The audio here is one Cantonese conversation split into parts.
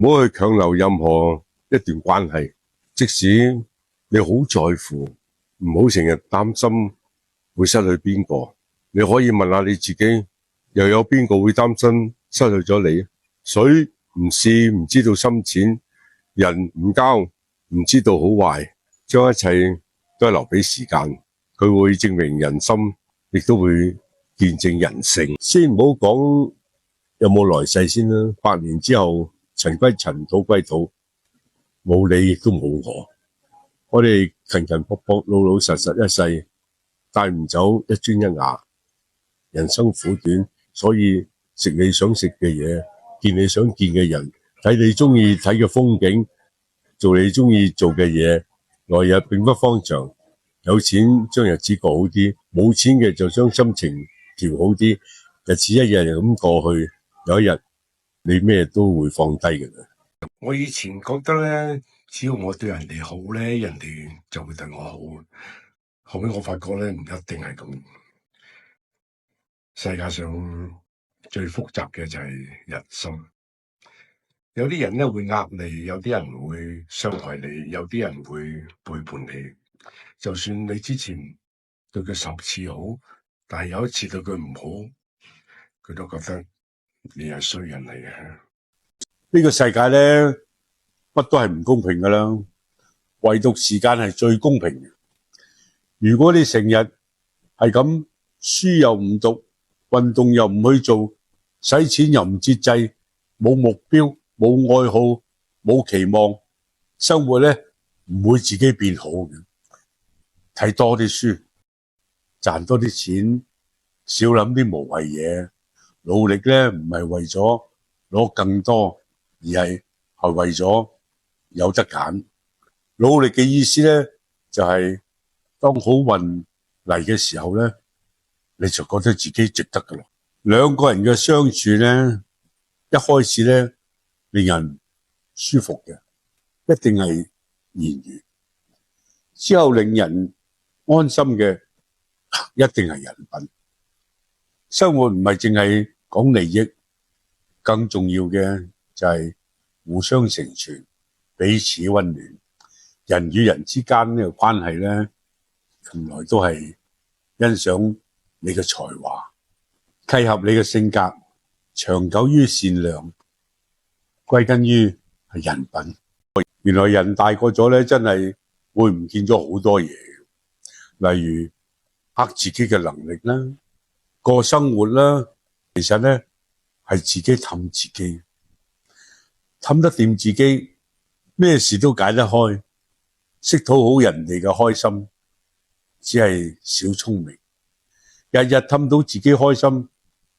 唔好去強留任何一段關係，即使你好在乎，唔好成日擔心會失去邊個。你可以問下你自己，又有邊個會擔心失去咗你？水唔試唔知道深淺，人唔交唔知道好壞，將一切都係留俾時間，佢會證明人心，亦都會見證人性。先唔好講有冇來世先啦，100年之後塵歸塵，土歸土，冇你亦都冇我。我哋勤勤朴朴、老老實實一世，帶唔走一磚一瓦。人生苦短，所以食你想食嘅嘢，見你想見嘅人，睇你中意睇嘅風景，做你中意做嘅嘢。來日並不方長，有錢將日子過好啲，冇錢嘅就將心情調好啲。日子一日日咁過去，有一日你咩都會放低嘅啦。我以前覺得咧，只要我對人哋好咧，人哋就會對我好。後尾我發覺咧，唔一定係咁。世界上最複雜嘅就係人心。有啲人咧會呃你，有啲人會傷害你，有啲人會背叛你。就算你之前對佢10次好，但係有一次對佢唔好，佢都覺得你係衰人嚟嘅。呢個世界咧，乜都係唔公平噶啦，唯獨時間係最公平嘅。如果你成日係咁書又唔讀，運動又唔去做，使錢又唔節制，冇目標，冇愛好，冇期望，生活咧唔會自己變好嘅。睇多啲書，賺多啲錢，少諗啲無謂嘢，努力咧唔係為咗攞更多，而係為咗有得揀。努力嘅意思咧，就係當好運嚟嘅時候咧，你就覺得自己值得噶啦。兩個人嘅相處咧，一開始咧令人舒服嘅，一定係言語；之後令人安心嘅，一定係人品。生活唔係淨係講利益，更重要嘅就係互相成全，彼此溫暖。人與人之間呢個關係咧，從來都係欣賞你嘅才華，契合你嘅性格，長久於善良，歸根於係人品。原來人大個咗咧，真係會唔見咗好多嘢，例如呃自己嘅能力啦，過生活啦，其實咧係自己氹自己，氹得掂自己，咩事都解得開，識討好人哋嘅開心，只係小聰明。日日氹到自己開心，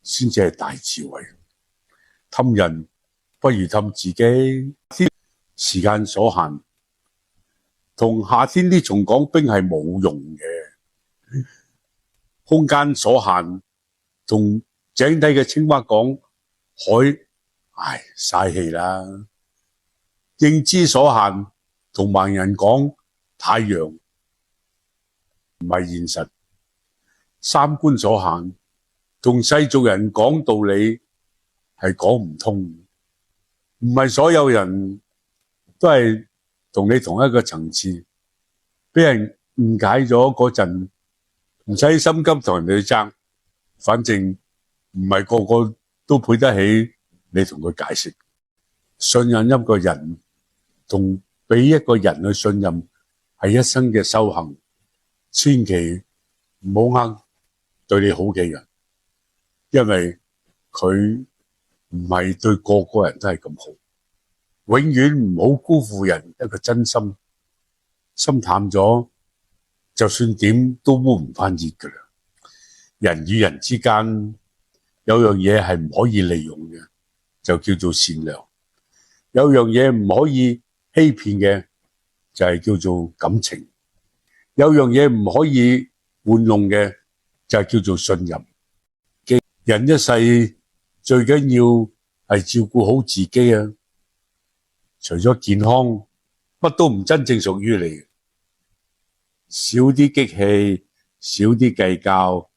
先至係大智慧。氹人不如氹自己。時間所限，同夏天啲蟲講冰係冇用嘅。空間所限，同井底嘅青蛙講海，嘥氣啦。認知所限，同盲人講太陽唔係現實。三觀所限，同世俗人講道理係講唔通。唔係所有人都係同你同一個層次，俾人誤解咗嗰陣，唔使心急同人哋去爭，反正唔係個個都配得起你同佢解釋。信任一個人同俾一個人去信任係一生嘅修行，千祈唔好呃對你好嘅人，因為佢唔係對個個人都係咁好。永遠唔好辜負人一個真心，心淡咗，就算點都煨唔翻熱噶啦。人與人之間有樣嘢係唔可以利用嘅，就叫做善良；有樣嘢唔可以欺騙嘅，就係叫做感情；有樣嘢唔可以玩弄嘅，就係叫做信任。人一世最緊要係照顧好自己啊！除咗健康，乜都唔真正屬於你。少啲激氣，少啲計較，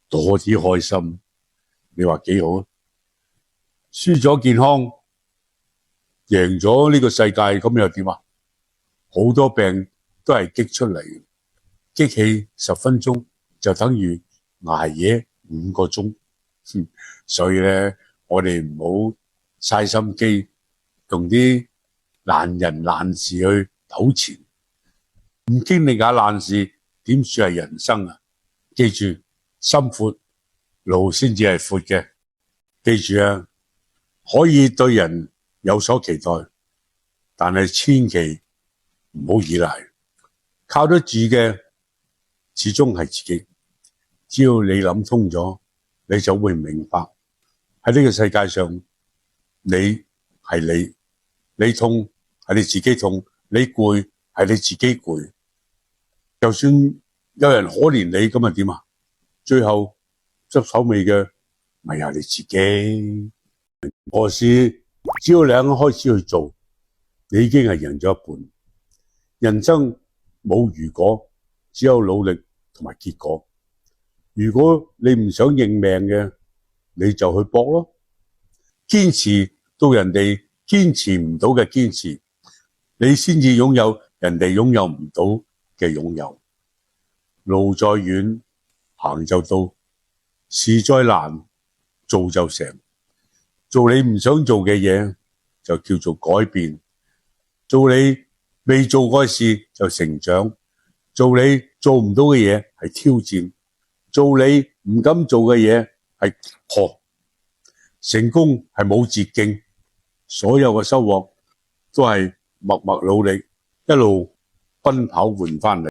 多啲開心。你話幾好啊？輸咗健康，贏咗呢個世界，咁又點啊？好多病都係激出嚟嘅，激氣10分鐘就等於捱夜5個鐘。所以咧，我哋唔好嘥心機同啲爛人爛事去糾纏，唔經歷下爛事點算係人生啊？記住，心闊路先至係闊嘅。記住啊，可以對人有所期待，但係千祈唔好依賴，靠得住嘅始終係自己。只要你諗通咗，你就會明白喺呢個世界上，你係你痛係你自己痛，你攰係你自己攰。就算有人可憐你，咁啊點啊？最後執手尾嘅咪係你自己。何事只要你肯開始去做，你已經係贏咗一半。人生冇如果，只有努力同埋結果。如果你唔想認命嘅，你就去搏咯。堅持到人哋堅持唔到嘅堅持，你先至擁有人哋擁有唔到嘅擁有。路再遠，行就到；事再難，做就成。做你唔想做嘅嘢，就叫做改變；做你未做過嘅事就成長；做你做唔到嘅嘢係挑戰；做你唔敢做嘅嘢係突破。成功係冇捷徑，所有嘅收穫都係默默努力，一路奔跑換翻嚟。